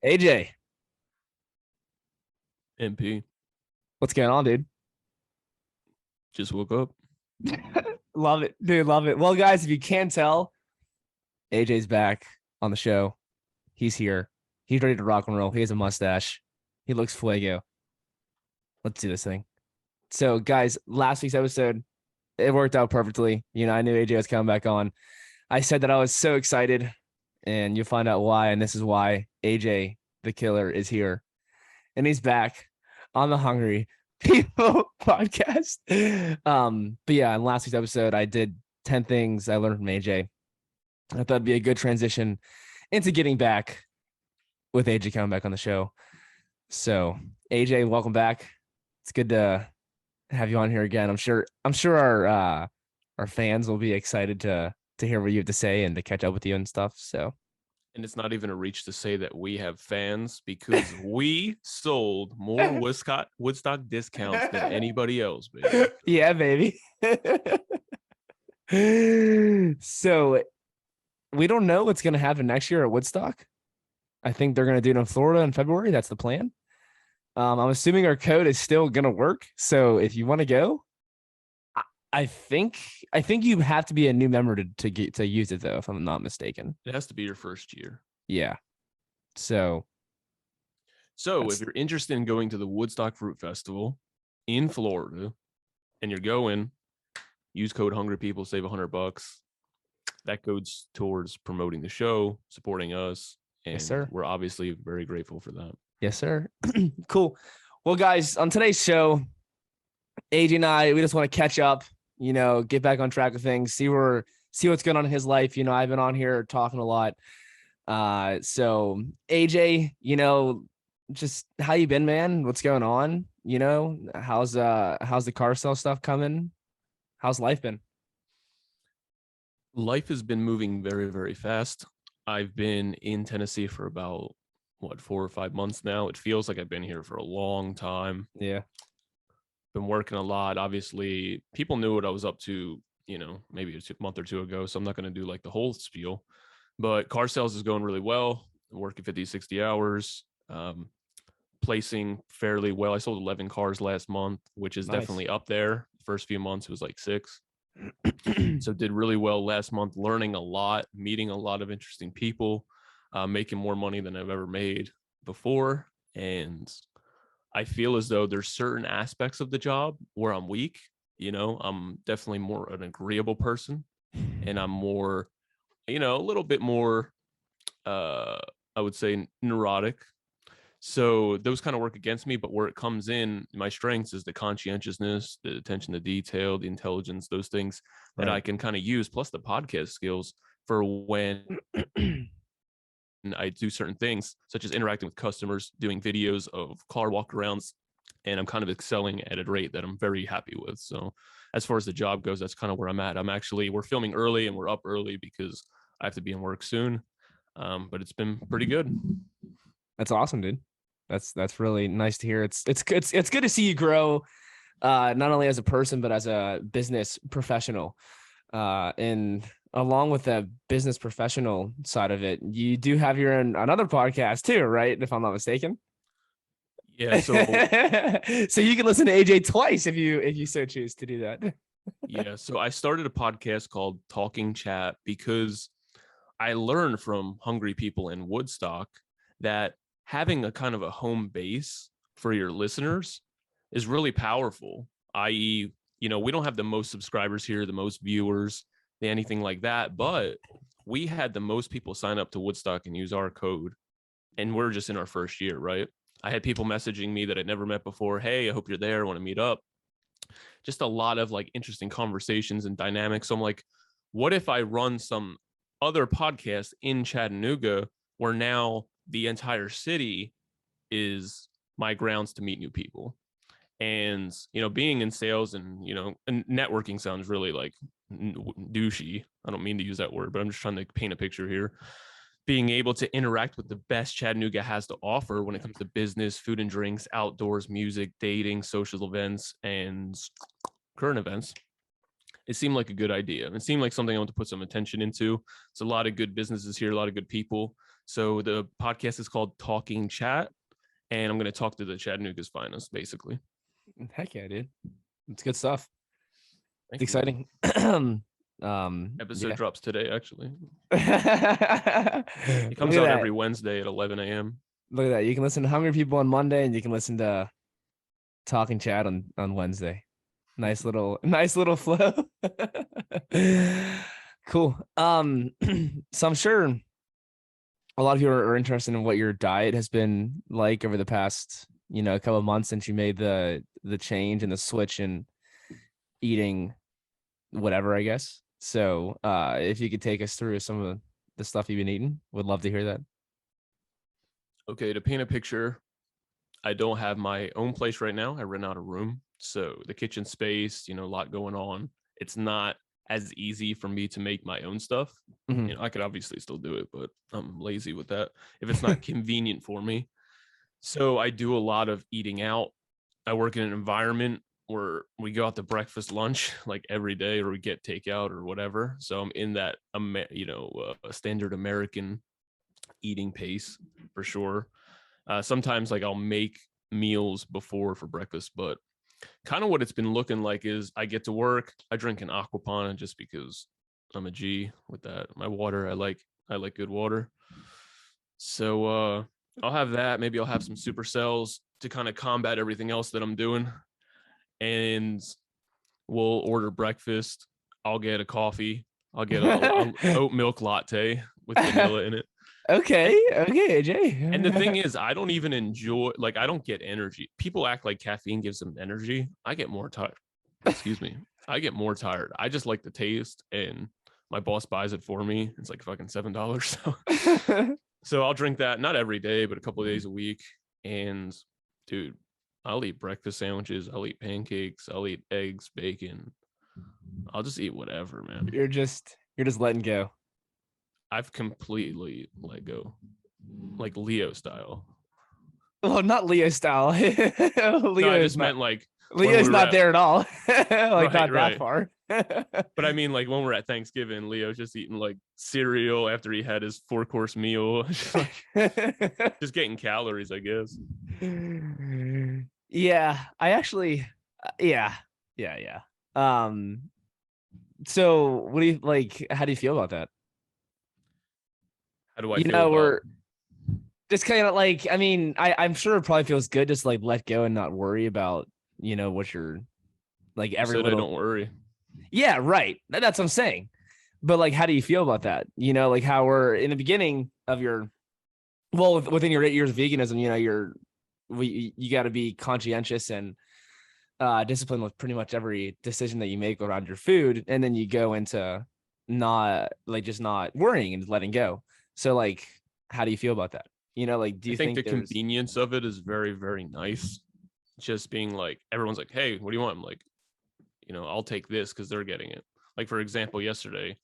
AJ, MP what's going on, dude? just woke up. Love it, dude. Love it. Well, guys, if you can't tell, AJ's back on the show. He's here. He's ready to rock and roll. He has a mustache. He looks fuego. Let's do this thing. So, guys, last week's episode, it worked out perfectly. I knew AJ was coming back on. I said that I was so excited, and you'll find out why. And this is why AJ, the killer, is here. And he's back on the Hungry People podcast. But yeah, in last week's episode, I did 10 things I learned from AJ. I thought it'd be a good transition into getting back with AJ coming back on the show. So AJ, welcome back. It's good to have you on here again. I'm sure our fans will be excited to hear what you have to say and to catch up with you and stuff. So And it's not even a reach to say that we have fans because we sold more Woodstock discounts than anybody else, baby. Yeah, baby. So we don't know what's going to happen next year at Woodstock. I think they're going to do it in Florida in February. That's the plan. I'm assuming our code is still going to work. So if you want to go, I think you have to be a new member to get to use it, though, if I'm not mistaken. It has to be your first year. Yeah. So if you're interested in going to the Woodstock Fruit Festival in Florida and you're going, use code Hungry People, save $100. That goes towards promoting the show, supporting us. And yes, sir. We're obviously very grateful for that. Yes, sir. Cool. Well, guys, on today's show, AJ and I, we just want to catch up, get back on track of things, see what's going on in his life. I've been on here talking a lot. So AJ, just how you been, man? What's going on? How's the car sale stuff coming? How's life been? Life has been moving very, very fast. I've been in Tennessee for about 4 or 5 months now. It feels like I've been here for a long time. Yeah. Been working a lot. Obviously, people knew what I was up to, maybe a month or two ago. So I'm not going to do like the whole spiel, but car sales is going really well. I'm working 50, 60 hours, placing fairly well. I sold 11 cars last month, which is definitely up there. The first few months, it was like 6. So did really well last month, learning a lot, meeting a lot of interesting people, making more money than I've ever made before. And I feel as though there's certain aspects of the job where I'm weak. I'm definitely more an agreeable person, and I'm more, a little bit more, I would say, neurotic. So those kind of work against me, but where it comes in, my strengths is the conscientiousness, the attention to detail, the intelligence, those things that I can kind of use, plus the podcast skills for when I do certain things, such as interacting with customers, doing videos of car walkarounds, and I'm kind of excelling at a rate that I'm very happy with. So as far as the job goes, that's kind of where I'm at. We're filming early and we're up early because I have to be in work soon. But it's been pretty good. That's awesome, dude. That's really nice to hear. It's good to see you grow, not only as a person but as a business professional. And along with the business professional side of it, you do have your own another podcast too, right? If I'm not mistaken. Yeah. So so you can listen to AJ twice if you so choose to do that. Yeah. So I started a podcast called Talking Chat because I learned from Hungry People in Woodstock that having a kind of a home base for your listeners is really powerful. I.e., we don't have the most subscribers here, the most viewers, anything like that, but we had the most people sign up to Woodstock and use our code, and we're just in our first year, right? I had people messaging me that I'd never met before. Hey, I hope you're there. I want to meet up. Just a lot of like interesting conversations and dynamics. So I'm like, what if I run some other podcast in Chattanooga where now the entire city is my grounds to meet new people? And, being in sales and, and networking sounds really like douchey. I don't mean to use that word, but I'm just trying to paint a picture here. Being able to interact with the best Chattanooga has to offer when it comes to business, food and drinks, outdoors, music, dating, social events, and current events. It seemed like a good idea. It seemed like something I want to put some attention into. It's a lot of good businesses here, a lot of good people. So the podcast is called Talking Chat, and I'm going to talk to the Chattanooga's finest, basically. Heck yeah, dude. It's good stuff. Thank It's you. exciting. Episode drops today, actually. It It comes out every Wednesday at 11 a.m. Look at that. You can listen to Hungry People on Monday, and you can listen to Talking Chat on Wednesday. Nice little flow. Cool. So I'm sure a lot of you are interested in what your diet has been like over the past, couple of months since you made the change and the switch in eating whatever, I guess. So if you could take us through some of the stuff you've been eating, would love to hear that. Okay, to paint a picture, I don't have my own place right now. I rent out a room. So the kitchen space, a lot going on. It's not as easy for me to make my own stuff. Mhm. I could obviously still do it, but I'm lazy with that if it's not convenient for me. So I do a lot of eating out. I work in an environment where we go out to breakfast, lunch like every day, or we get takeout or whatever. So I'm in that, standard American eating pace for sure. Sometimes like I'll make meals before for breakfast, but kind of what it's been looking like is I get to work, I drink an aquapana just because I'm a G with that. My water, I like good water. So I'll have that. Maybe I'll have some supercells to kind of combat everything else that I'm doing. And we'll order breakfast. I'll get a coffee. I'll get a oat milk latte with vanilla in it. Okay, AJ. And the thing is, I don't even enjoy, like, I don't get energy. People act like caffeine gives them energy. I get more tired. Excuse me. I get more tired. I just like the taste, and my boss buys it for me. It's like fucking $7. So I'll drink that, not every day, but a couple of days a week. And dude, I'll eat breakfast sandwiches. I'll eat pancakes. I'll eat eggs, bacon. I'll just eat whatever, man. You're just letting go. I've completely let go, like Leo style. Well, not Leo style. No, I just meant like Leo's not there at all. Like not that right. far. But I mean, like when we're at Thanksgiving, Leo's just eating like cereal after he had his 4-course meal, just getting calories, I guess. Yeah, I actually, yeah. So what do you like? How do you feel about that? How do I feel about? We're just kind of like, I mean, I'm sure it probably feels good just like let go and not worry about, what you're like every said little. I don't worry. Yeah, right. That's what I'm saying. But like, how do you feel about that? Like how we're in the beginning of within your 8 years of veganism, you got to be conscientious and disciplined with pretty much every decision that you make around your food. And then you go into not worrying and letting go. So like, how do you feel about that? Like, do you think the convenience of it is very, very nice? Just being like, everyone's like, hey, what do you want? I'm like, I'll take this because they're getting it. Like, for example, yesterday,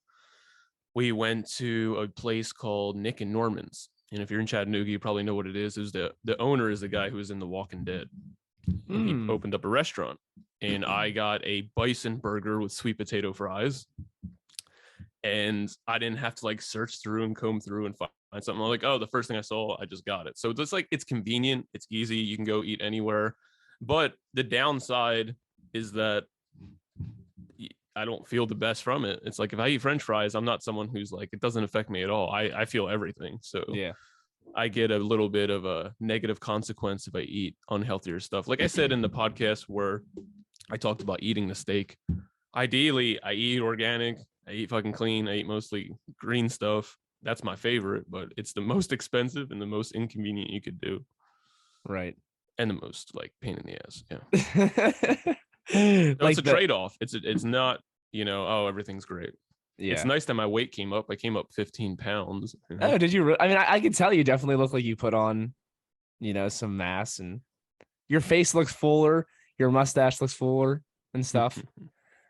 we went to a place called Nick and Norman's. And if you're in Chattanooga, you probably know what it is. It was the owner is the guy who was in The Walking Dead. And he opened up a restaurant. And I got a bison burger with sweet potato fries. And I didn't have to like search through and comb through and find something. I'm like, oh, the first thing I saw, I just got it. So it's like, it's convenient. It's easy. You can go eat anywhere. But the downside is that I don't feel the best from it. It's like if I eat French fries, I'm not someone who's like, it doesn't affect me at all. I feel everything. So yeah, I get a little bit of a negative consequence if I eat unhealthier stuff. Like I said in the podcast where I talked about eating the steak. Ideally, I eat organic. I eat fucking clean. I eat mostly green stuff. That's my favorite, but it's the most expensive and the most inconvenient you could do. right. And the most like pain in the ass. Yeah. So Like it's a trade-off. It's not, oh, everything's great. Yeah. It's nice that my weight came up. I came up 15 pounds. Oh, did you? I mean, I can tell you definitely look like you put on, some mass, and your face looks fuller. Your mustache looks fuller and stuff.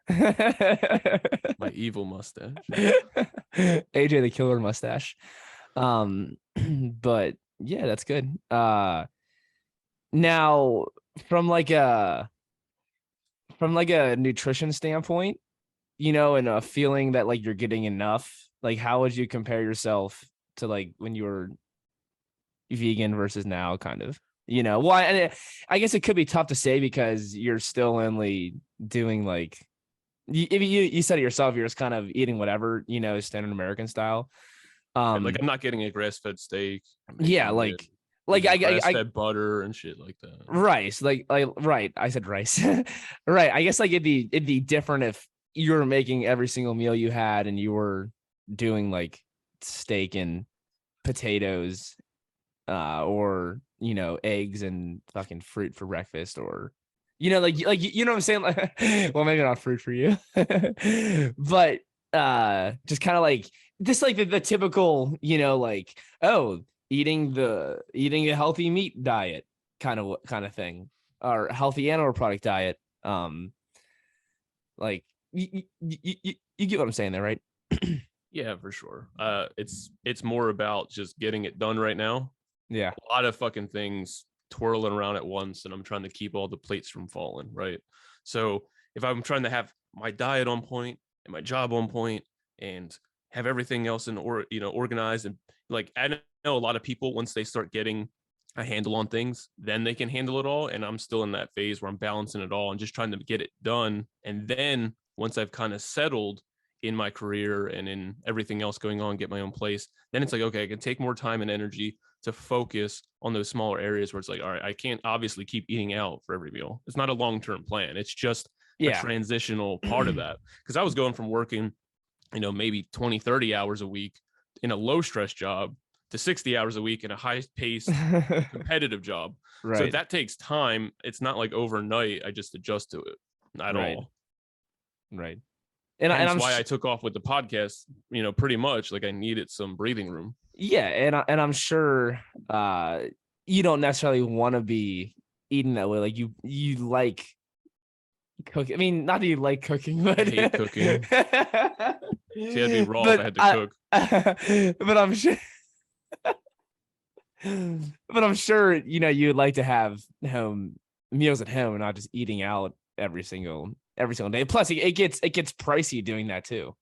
My evil mustache. AJ the killer mustache. But yeah, that's good. Now from like a nutrition standpoint, and a feeling that like you're getting enough, like how would you compare yourself to like when you were vegan versus now, kind of, well, I guess it could be tough to say because you're still only doing like you said it yourself, you're just kind of eating whatever, standard American style. Like I'm not getting a grass-fed steak. I'm Yeah, making like it like using grass-fed butter and shit like that. rice, like right. I said rice. Right. I guess like it'd be different if you were making every single meal you had and you were doing like steak and potatoes, or eggs and fucking fruit for breakfast, or like what I'm saying, like well, maybe not fruit for you, but just kind of like just like the typical, like, oh, eating a healthy meat diet kind of thing, or healthy animal product diet. Like you get what I'm saying there, right? Yeah, for sure. It's more about just getting it done right now. Yeah. A lot of fucking things twirling around at once, and I'm trying to keep all the plates from falling, right? So if I'm trying to have my diet on point and my job on point and have everything else organized, and like I know a lot of people, once they start getting a handle on things, then they can handle it all. And I'm still in that phase where I'm balancing it all and just trying to get it done. And then once I've kind of settled in my career and in everything else going on, get my own place, then it's like, okay, I can take more time and energy to focus on those smaller areas where it's like, all right, I can't obviously keep eating out for every meal. It's not a long-term plan. It's just a Yeah. transitional part of that. Because I was going from working, maybe 20, 30 hours a week in a low stress job to 60 hours a week in a high paced competitive job. Right. So that takes time. It's not like overnight I just adjust to it at all. Right. And that's why I took off with the podcast, pretty much like I needed some breathing room. Yeah, and I'm sure you don't necessarily want to be eating that way. Like you like cooking. I mean, not that you like cooking, but I hate cooking. See, I'd be raw if I had to cook. But I'm sure but I'm sure, you'd like to have home meals at home and not just eating out every single day. Plus it gets pricey doing that too.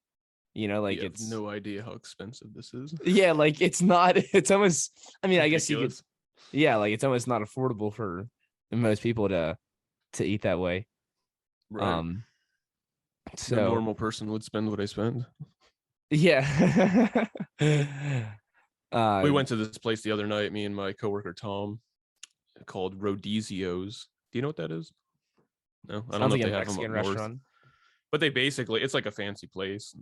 Like you it's have no idea how expensive this is. Yeah, like it's not, it's almost, I mean, ridiculous. I guess you could, yeah, like it's almost not affordable for most people to eat that way. Right. So no normal person would spend what I spend. Yeah. We went to this place the other night, me and my coworker Tom, called Rodizio's. Do you know what that is? No, I don't know if they have them up north. But they basically, it's like a fancy place.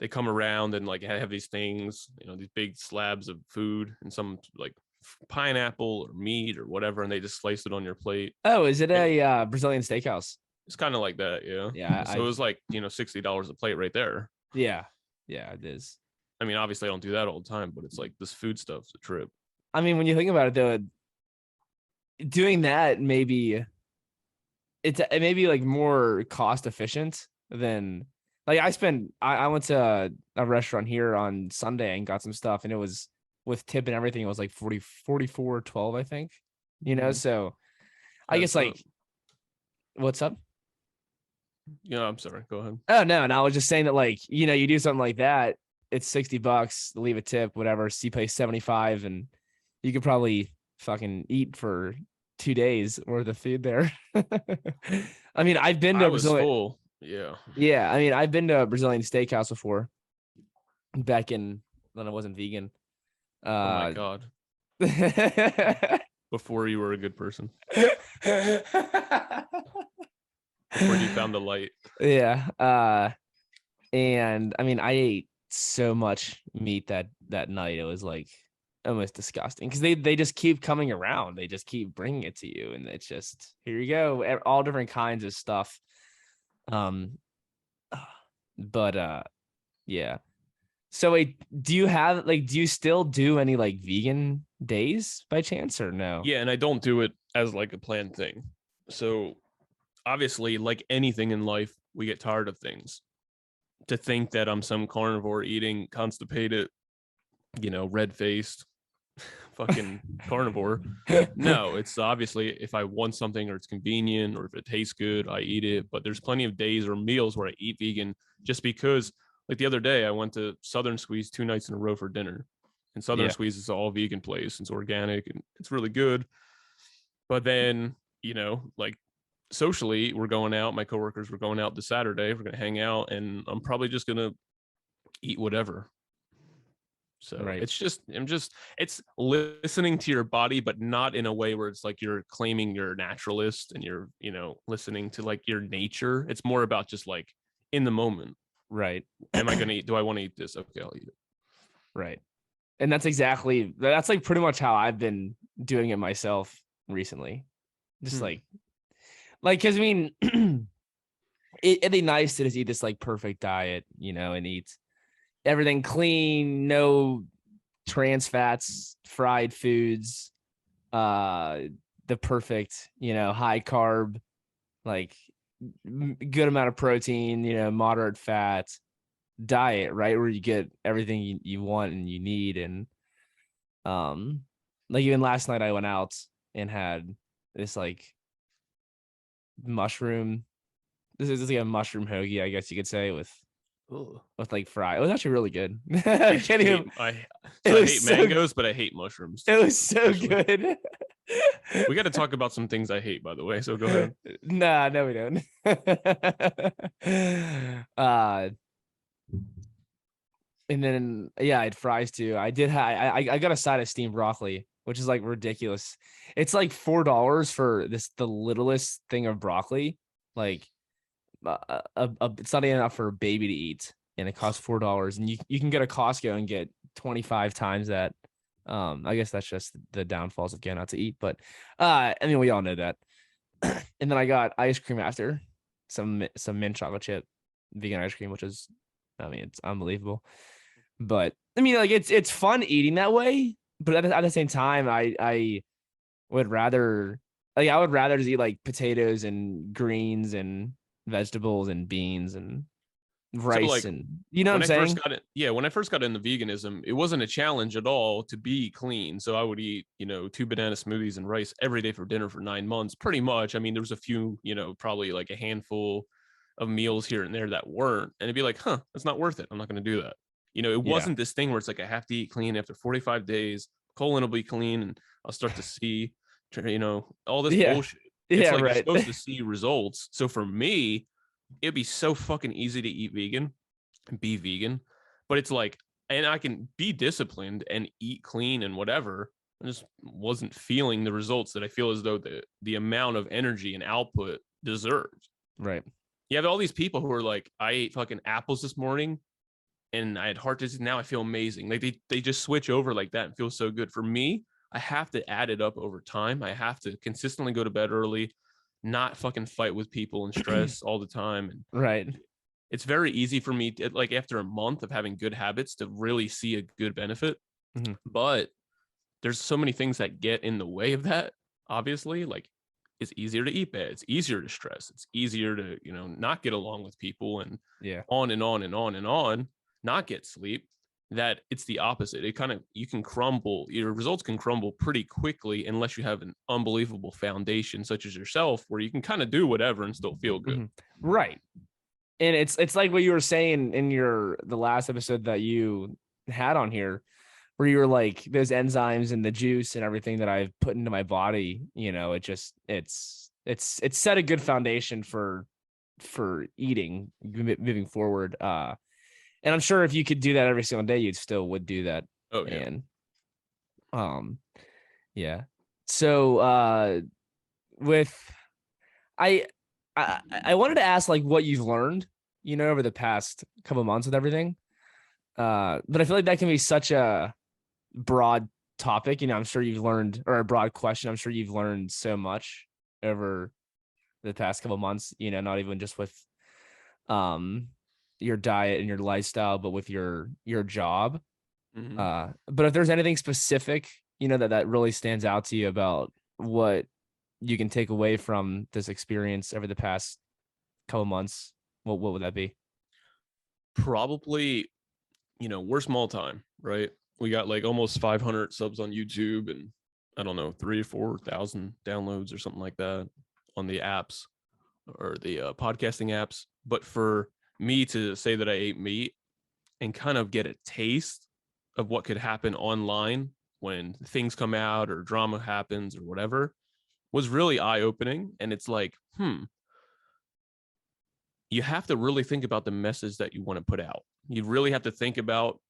They come around and like have these things, these big slabs of food and some like pineapple or meat or whatever, and they just slice it on your plate. Oh, is it a Brazilian steakhouse? It's kind of like that, yeah. Yeah. So it was like, $60 a plate right there. Yeah. Yeah, it is. I mean, obviously I don't do that all the time, but it's like this food stuff's a trip. I mean, when you think about it though, doing that maybe it may be like more cost efficient than like I went to a restaurant here on Sunday and got some stuff, and it was with tip and everything, it was like 44.12, I think. So I guess like what's up? Yeah, I'm sorry. Go ahead. Oh no, and I was just saying that like, you do something like that, it's $60, leave a tip, whatever. So you pay 75 and you could probably fucking eat for 2 days worth of food there. I mean, I've been to Brazilian. Full. Yeah. Yeah. I mean, I've been to a Brazilian steakhouse before back when I wasn't vegan. Oh my God. Before you were a good person. Before you found the light. Yeah. And I mean, I ate so much meat that night. It was like almost disgusting because they just keep coming around. They just keep bringing it to you, and it's just, here you go, all different kinds of stuff. But yeah. So wait, do you still do any like vegan days by chance or no? Yeah, and I don't do it as like a planned thing. So obviously, like anything in life, we get tired of things. To think that I'm some carnivore eating constipated, red-faced fucking carnivore. No, it's obviously if I want something or it's convenient or if it tastes good, I eat it. But there's plenty of days or meals where I eat vegan just because, like the other day, I went to Southern Squeeze 2 nights in a row for dinner. And Southern Squeeze is all vegan place. It's organic and it's really good. But then, like socially, we're going out. My coworkers were going out this Saturday. We're going to hang out, and I'm probably just going to eat whatever. So it's listening to your body, but not in a way where it's like you're claiming you're a naturalist and you're, listening to like your nature. It's more about just like in the moment. Right. Am I going to eat? Do I want to eat this? Okay, I'll eat it. Right. And that's like pretty much how I've been doing it myself recently. Just like, cause I mean, it'd be nice to just eat this like perfect diet, and eat everything clean, no trans fats, fried foods, the perfect, high carb, like good amount of protein, moderate fat diet, right? Where you get everything you want and you need. And like even last night I went out and had this like mushroom. This is like a mushroom hoagie, I guess you could say, with like fry. It was actually really good. I hate mangoes, but I hate mushrooms. It was so good. We got to talk about some things I hate, by the way. So go ahead. No, we don't. And then I had fries too. I got a side of steamed broccoli, which is like ridiculous. It's like $4 for the littlest thing of broccoli. Like it's not enough for a baby to eat, and it costs $4. And you can get a Costco and get 25 times that. I guess that's just the downfalls of getting out to eat, but I mean we all know that. And then I got ice cream after, some mint chocolate chip vegan ice cream, which is, I mean, it's unbelievable. But I mean, like it's fun eating that way, but at the same time, I would rather just eat like potatoes and greens and vegetables and beans and rice. So like, and what I'm saying? When I first got into veganism, it wasn't a challenge at all to be clean. So I would eat, 2 banana smoothies and rice every day for dinner for 9 months, pretty much. I mean, there was a few, probably like a handful of meals here and there that weren't, and it'd be like, that's not worth it. I'm not going to do that. It wasn't this thing where it's like, I have to eat clean after 45 days, colon will be clean and I'll start to see, all this bullshit. It's like you're supposed to see results. So for me, it'd be so fucking easy to eat vegan and be vegan, but it's like, and I can be disciplined and eat clean and whatever. I just wasn't feeling the results that I feel as though the amount of energy and output deserves. Right. You have all these people who are like, I ate fucking apples this morning and I had heart disease. Now I feel amazing. Like they just switch over like that and feel so good. For me, I have to add it up over time. I have to consistently go to bed early, not fucking fight with people and stress all the time. And right. It's very easy for me to, like, after a month of having good habits, to really see a good benefit. Mm-hmm. But there's so many things that get in the way of that. Obviously, like, it's easier to eat bad. It's easier to stress. It's easier to, not get along with people and on and on and on and on, not get sleep. That it's the opposite. It kind of, you can crumble, your results can crumble pretty quickly unless you have an unbelievable foundation such as yourself, where you can kind of do whatever and still feel good. Mm-hmm. Right. And it's like what you were saying in the last episode that you had on here, where you were like, those enzymes and the juice and everything that I've put into my body, it's set a good foundation for eating moving forward. And I'm sure if you could do that every single day, you still would do that. Oh yeah. And yeah. So I wanted to ask like what you've learned, over the past couple of months with everything. But I feel like that can be such a broad topic. I'm sure you've learned, or a broad question. I'm sure you've learned so much over the past couple of months, not even just with your diet and your lifestyle, but with your job. Mm-hmm. But if there's anything specific, that really stands out to you about what you can take away from this experience over the past couple months, what would that be? Probably, we're small time, right? We got like almost 500 subs on YouTube and I don't know, 3,000 or 4,000 downloads or something like that on the apps or the podcasting apps. But for me to say that I ate meat and kind of get a taste of what could happen online when things come out or drama happens or whatever was really eye-opening. And it's like, you have to really think about the message that you want to put out. You really have to think about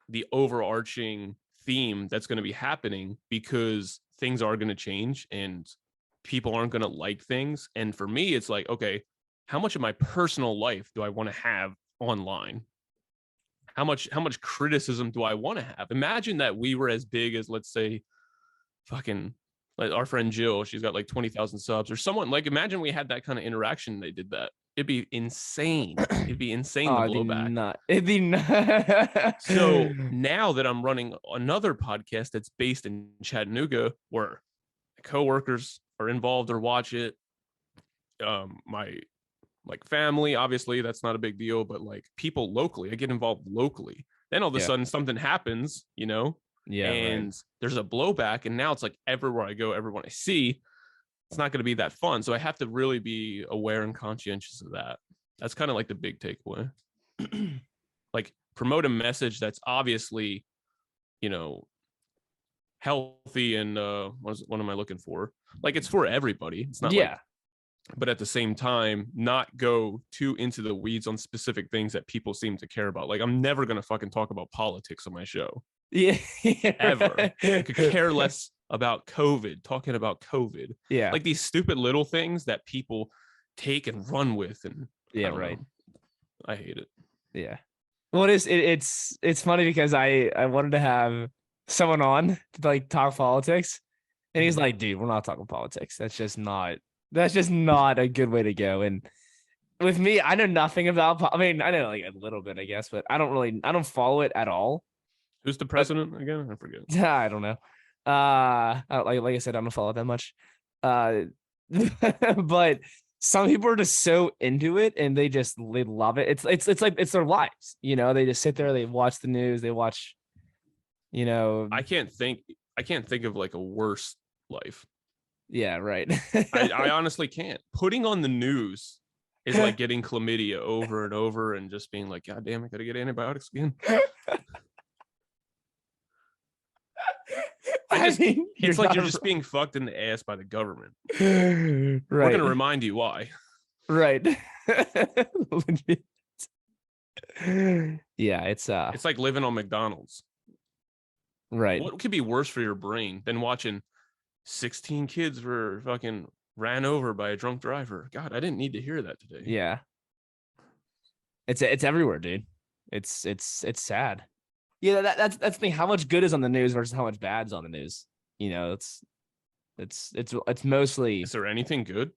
the overarching theme that's going to be happening, because things are going to change and people aren't going to like things. And for me, it's like, okay, how much of my personal life do I want to have online? How much criticism do I want to have? Imagine that we were as big as, let's say, fucking like our friend Jill. She's got like 20,000 subs, or someone. Like, imagine we had that kind of interaction and they did that. It'd be insane. It'd be insane, the blowback. It'd be not. So now that I'm running another podcast that's based in Chattanooga, where coworkers are involved or watch it, my like family, obviously that's not a big deal, but like people locally, I get involved locally. Then all of a sudden something happens, and there's a blowback, and now it's like everywhere I go, everyone I see, it's not going to be that fun. So I have to really be aware and conscientious of that. That's kind of like the big takeaway. Like, promote a message that's obviously, healthy and what am I looking for? Like, it's for everybody. It's not like, but at the same time, not go too into the weeds on specific things that people seem to care about. Like, I'm never going to fucking talk about politics on my show. Yeah. Ever. I could care less about talking about COVID. Yeah. Like these stupid little things that people take and run with. And I hate it. Yeah. Well, it's funny because I wanted to have someone on to like talk politics, and he's like, dude, we're not talking politics. That's just not a good way to go. And with me, I know nothing about, I mean, I know like a little bit, I guess, but I don't follow it at all. Who's the president again? I forget. I don't know. Like I said, I don't follow it that much. But some people are just so into it and they love it. It's like it's their lives, they just sit there, they watch the news, they watch, I can't think of like a worse life. Yeah, right. I honestly can't. Putting on the news is like getting chlamydia over and over and just being like, God damn, I gotta get antibiotics again. It's like you're just being fucked in the ass by the government. Right. We're gonna remind you why. Right. Yeah, it's like living on McDonald's. Right. What could be worse for your brain than watching 16 kids were fucking ran over by a drunk driver? God, I didn't need to hear that today. Yeah. It's everywhere, dude. It's sad. Yeah, that's the thing. How much good is on the news versus how much bad's on the news? It's mostly. Is there anything good?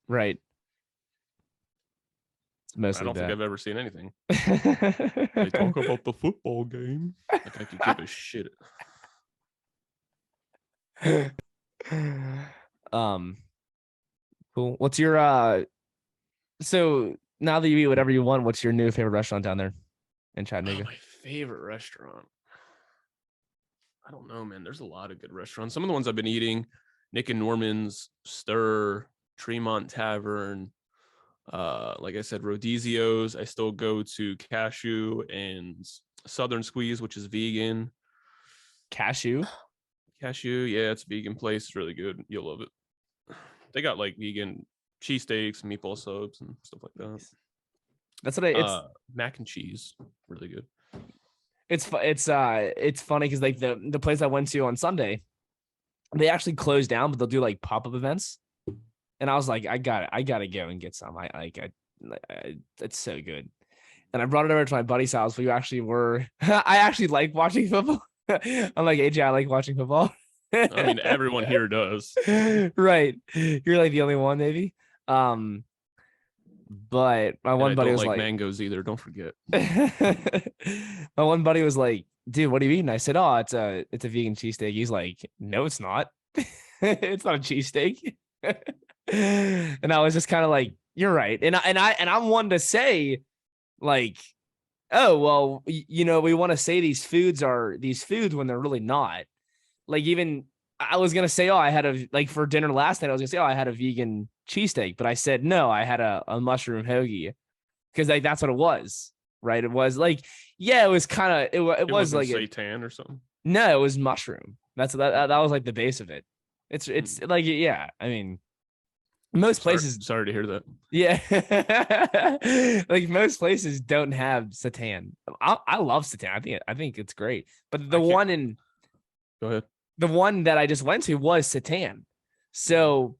Right. It's mostly. I don't bad. think I've ever seen anything. They talk about the football game. Like I could give a shit. Cool. What's your so now that you eat whatever you want, what's your new favorite restaurant down there in Chattanooga? My favorite restaurant, I don't know, man. There's a lot of good restaurants. Some of the ones I've been eating: Nick and Norman's, Stir, Tremont Tavern, like I said, Rodizio's. I still go to Cashew and Southern Squeeze, which is vegan. Cashew, yeah, it's a vegan place. It's really good. You'll love it. They got like vegan cheesesteaks and meatball subs and stuff like that. That's what it's mac and cheese, really good. It's funny because like the place I went to on Sunday, they actually closed down, but they'll do like pop-up events. And I was like, I gotta go and get some. It's so good. And I brought it over to my buddy's house. We actually were. I actually like watching football. I'm like, AJ, I like watching football. I mean, everyone here does. Right. You're like the only one, maybe. But my one buddy was like mangoes either. Don't forget. My one buddy was like, dude, what are you eating? I said, oh, it's a vegan cheesesteak. He's like, no, it's not. It's not a cheesesteak. And I was just kind of like, you're right. And I'm one to say, like, oh, well, we want to say these foods when they're really not. Like, even I was gonna say, oh, I had for dinner last night, I was gonna say, oh, I had a vegan cheesesteak, but I said no, I had a mushroom hoagie, because like that's what it was. right? It was like, yeah, it was kind of it was wasn't like seitan or something. no, it was mushroom. That was like the base of it. It's Hmm. like yeah, I mean most places Sorry to hear that. yeah, like most places don't have seitan. I love seitan. I think it's great. But I can't. Go ahead. the one that I just went to was seitan. So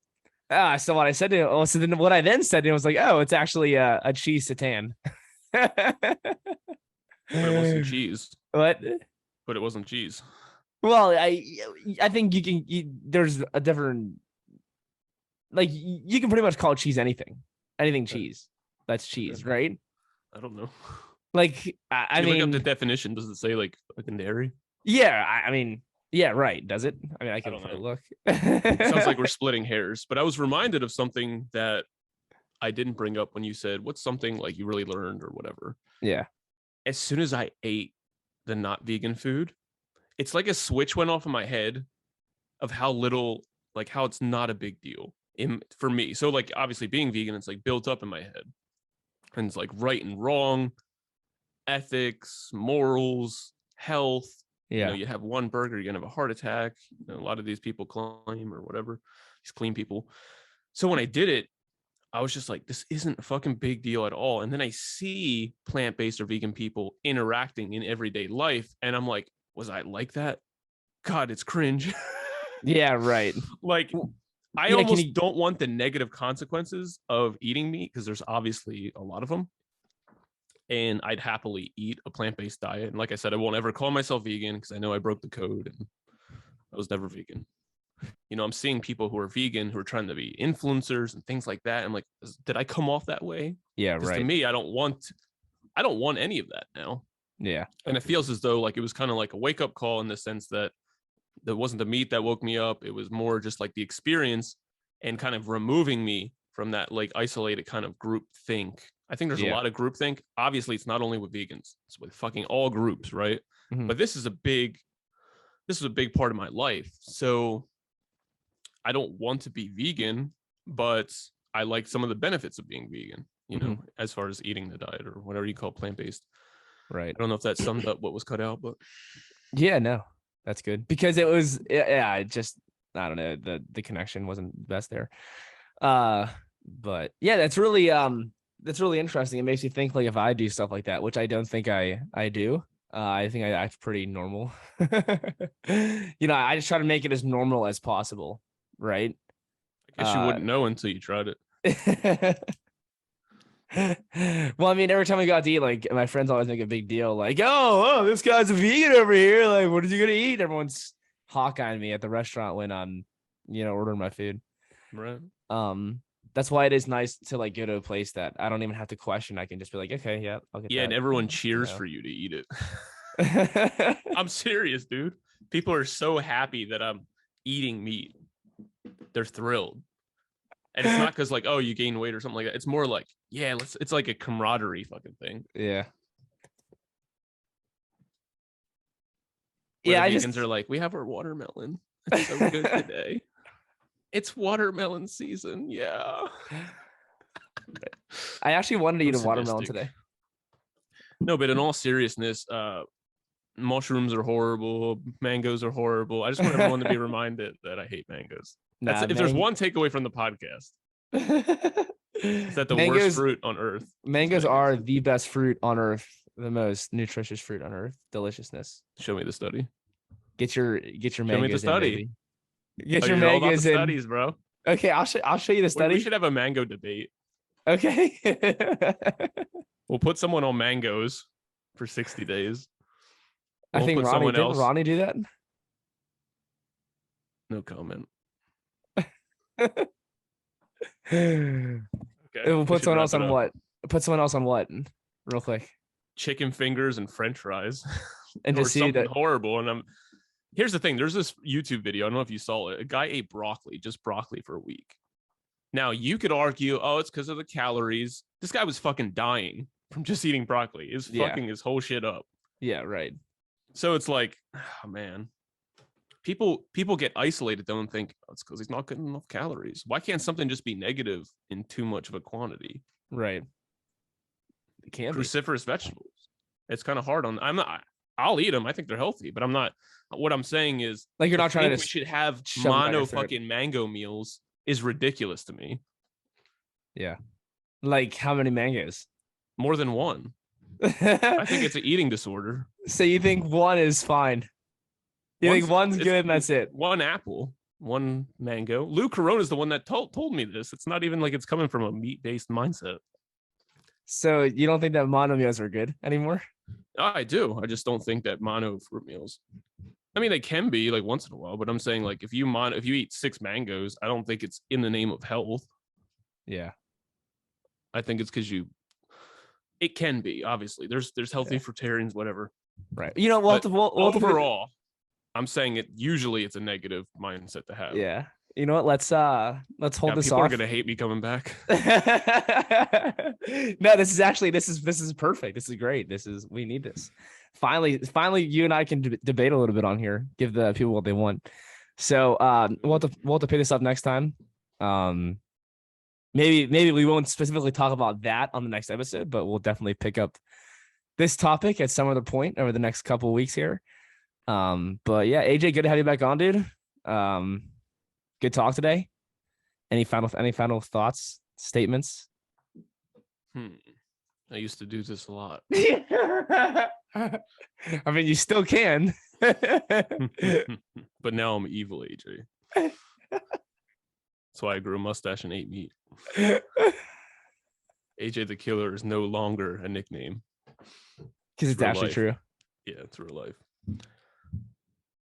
so what I said to him, oh, so then what I then said to him was like, oh, it's actually a cheese seitan. But it wasn't cheese. What? But it wasn't cheese. Well, I think there's a different like you can pretty much call cheese anything Okay. cheese. That's cheese, Okay. right? I don't know. Like I You look up mean, the definition. Does it say like fucking dairy? yeah, I mean, yeah, right. Does it? I mean, I I can don't probably know. look. It sounds like we're splitting hairs. But I was reminded of something that I didn't bring up when you said, what's something like you really learned or whatever. Yeah. As soon as I ate the not vegan food, it's like a switch went off in my head of how little, like how it's not a big deal for me. So like obviously being vegan, it's like built up in my head. And it's like right and wrong, ethics, morals, health. You know, Yeah. you have one burger, you're gonna have a heart attack. You know, a lot of these people claim or whatever, these clean people. So when I did it, I was just like, this isn't a fucking big deal at all. And then I see plant-based or vegan people interacting in everyday life. And I'm like, was I like that? God, it's cringe. Yeah, right. Like, I Yeah, can almost you don't want the negative consequences of eating meat because there's obviously a lot of them. And I'd happily eat a plant-based diet. And like I said, I won't ever call myself vegan because I know I broke the code and I was never vegan. You know, I'm seeing people who are vegan who are trying to be influencers and things like that. I'm like, did I come off that way? Yeah, Because to right. me, I don't want any of that now. Yeah. And it feels as though like it was kind of like a wake-up call in the sense that there wasn't the meat that woke me up. It was more just like the experience and kind of removing me from that like isolated kind of group think. I think there's a Yeah. lot of group think. Obviously, it's not only with vegans, it's with fucking all groups, right? Mhm. But this is a big part of my life. So I don't want to be vegan, but I like some of the benefits of being vegan, you know, Mhm. as far as eating the diet or whatever you call plant-based. Right. I don't know if that summed up what was cut out, but Yeah, no. That's good. Because it was yeah, it just I don't know, the connection wasn't best there. But yeah, that's really interesting. It makes you think like if I do stuff like that, which I don't think I do. I think I act pretty normal. You know, I just try to make it as normal as possible, right? I guess you wouldn't know until you tried it. Well, I mean, every time we got to eat, like my friends always make a big deal, like, "Oh, this guy's a vegan over here. Like, what are you gonna eat?" Everyone's hawkeyeing me at the restaurant when I'm, ordering my food. Right. That's why it is nice to like go to a place that I don't even have to question. I can just be like, "Okay, yeah, I'll get Yeah, and that." everyone cheers No. for you to eat it. I'm serious, dude. People are so happy that I'm eating meat. They're thrilled. And it's not because like, oh, you gain weight or something like that. It's more like, yeah, it's like a camaraderie fucking thing. Yeah. Where Yeah, the I vegans just are like, we have our watermelon. It's so good today. It's watermelon season. Yeah. I actually wanted to I'm eat a watermelon sadistic. today. No, but in all seriousness, mushrooms are horrible. Mangoes are horrible. I just want everyone to be reminded that I hate mangoes. That's Nah, if there's one takeaway from the podcast, it's that the worst mangoes fruit on earth is mangoes mangoes. are the best fruit on earth, the most nutritious fruit on earth. Deliciousness. Show me the study. Get your Show me the mangoes in, study. baby. Get Oh, your you're all about the mangoes in. studies, bro. Okay, I'll show you the We study. should have a mango debate. Okay. We'll put someone on mangoes for 60 days. I We'll think put Ronnie someone didn't else. Ronnie do that? No comment. We'll Okay. We put should someone wrap else it on up. what? Put someone else on what? Real quick. Chicken fingers and French fries, And or just see something that. horrible. And here's the thing. There's this YouTube video. I don't know if you saw it. A guy ate just broccoli for a week. Now you could argue, oh, it's because of the calories. This guy was fucking dying from just eating broccoli. Is Yeah. fucking his whole shit up. Yeah, right. So it's like, oh, man. People get isolated though and think, oh, it's because he's not getting enough calories. Why can't something just be negative in too much of a quantity? Right. It can be. cruciferous vegetables. It's kind of hard on. I'll eat them. I think they're healthy, but I'm not. What I'm saying is, Like, you're not trying to we should have shove it down your mono throat. fucking mango meals is ridiculous to me. Yeah. Like, how many mangoes? More than one. I think it's an eating disorder. So you think one is fine? You think one's good and that's it? One apple, one mango. Lou Corona is the one that told me this. It's not even like it's coming from a meat-based mindset. So you don't think that mono meals are good anymore? I do. I just don't think that mono fruit meals. I mean, they can be like once in a while, but I'm saying like if you eat 6 mangoes, I don't think it's in the name of health. Yeah. I think it's because it can be, obviously. There's healthy fruitarians, whatever. Right. You know, overall, I'm saying it's a negative mindset to have. Yeah. You know what? Let's hold this off. People are gonna hate me coming back. No, this is perfect. This is great. We need this. Finally, you and I can debate a little bit on here. Give the people what they want. So we'll have to pick this up next time. Maybe we won't specifically talk about that on the next episode, but we'll definitely pick up this topic at some other point over the next couple of weeks here. But yeah, AJ, good to have you back on, dude. Good talk today. Any final thoughts, statements? I used to do this a lot. I mean, you still can. But now I'm evil, AJ. That's why I grew a mustache and ate meat. AJ the Killer is no longer a nickname. Because it's actually true. Yeah, it's real life.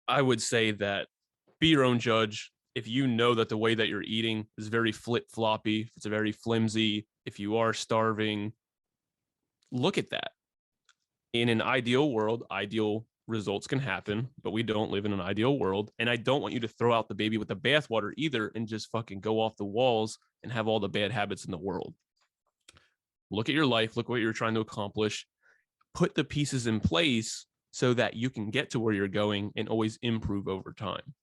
I would say that be your own judge. If you know that the way that you're eating is very flip-floppy, if it's very flimsy, if you are starving, look at that. In an ideal world, ideal results can happen, but we don't live in an ideal world. And I don't want you to throw out the baby with the bathwater either and just fucking go off the walls and have all the bad habits in the world. Look at your life, look what you're trying to accomplish, put the pieces in place so that you can get to where you're going and always improve over time,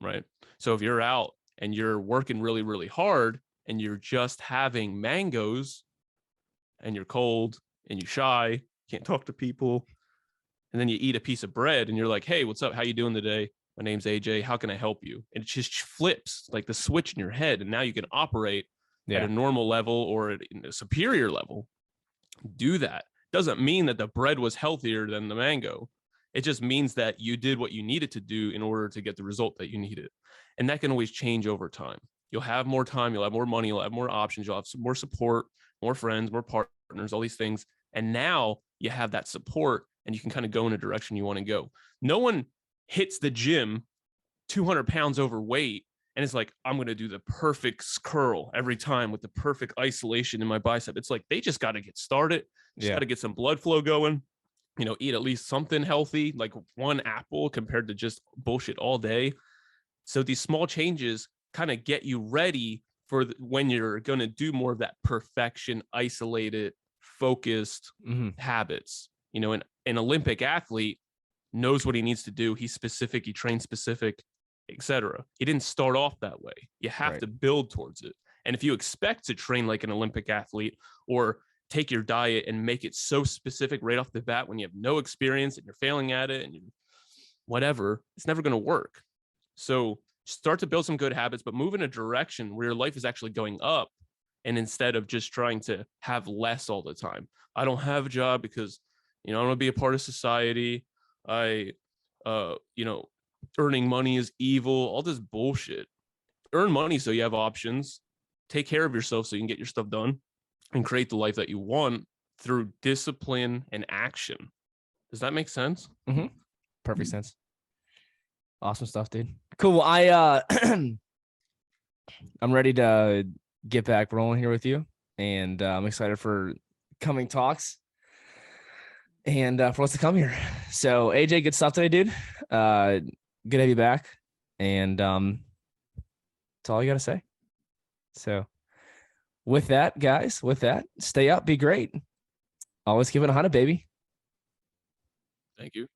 right? So if you're out and you're working really, really hard and you're just having mangoes and you're cold and you're shy, can't talk to people, and then you eat a piece of bread and you're like, hey, what's up? How you doing today? My name's AJ. How can I help you? And it just flips like the switch in your head. And now you can operate at a normal level or at a superior level. Do that. Doesn't mean that the bread was healthier than the mango. It just means that you did what you needed to do in order to get the result that you needed. And that can always change over time. You'll have more time, you'll have more money, you'll have more options, you'll have some more support, more friends, more partners, all these things. And now you have that support and you can kind of go in a direction you want to go. No one hits the gym 200 pounds overweight and it's like, I'm going to do the perfect curl every time with the perfect isolation in my bicep. It's like, they just got to get started. Just got to get some blood flow going, eat at least something healthy, like one apple compared to just bullshit all day. So these small changes kind of get you ready for when you're going to do more of that perfection, isolated, focused habits. An Olympic athlete knows what he needs to do. He's specific, he trains specific, etc. He didn't start off that way. You have to build towards it. And if you expect to train like an Olympic athlete or take your diet and make it so specific right off the bat when you have no experience and you're failing at it and you whatever, it's never going to work. So start to build some good habits, but move in a direction where your life is actually going up. And instead of just trying to have less all the time, I don't have a job because, I want to be a part of society. Earning money is evil, all this bullshit. Earn money so you have options. Take care of yourself so you can get your stuff done and create the life that you want through discipline and action. Does that make sense? Perfect sense. Awesome stuff, dude. Cool. Well, I'm ready to get back rolling here with you, and I'm excited for coming talks and for what's to come here. So, AJ, good stuff today, dude. Good to have you back, and that's all you got to say. So, with that, guys, stay up, be great. Always keep it 100, baby. Thank you.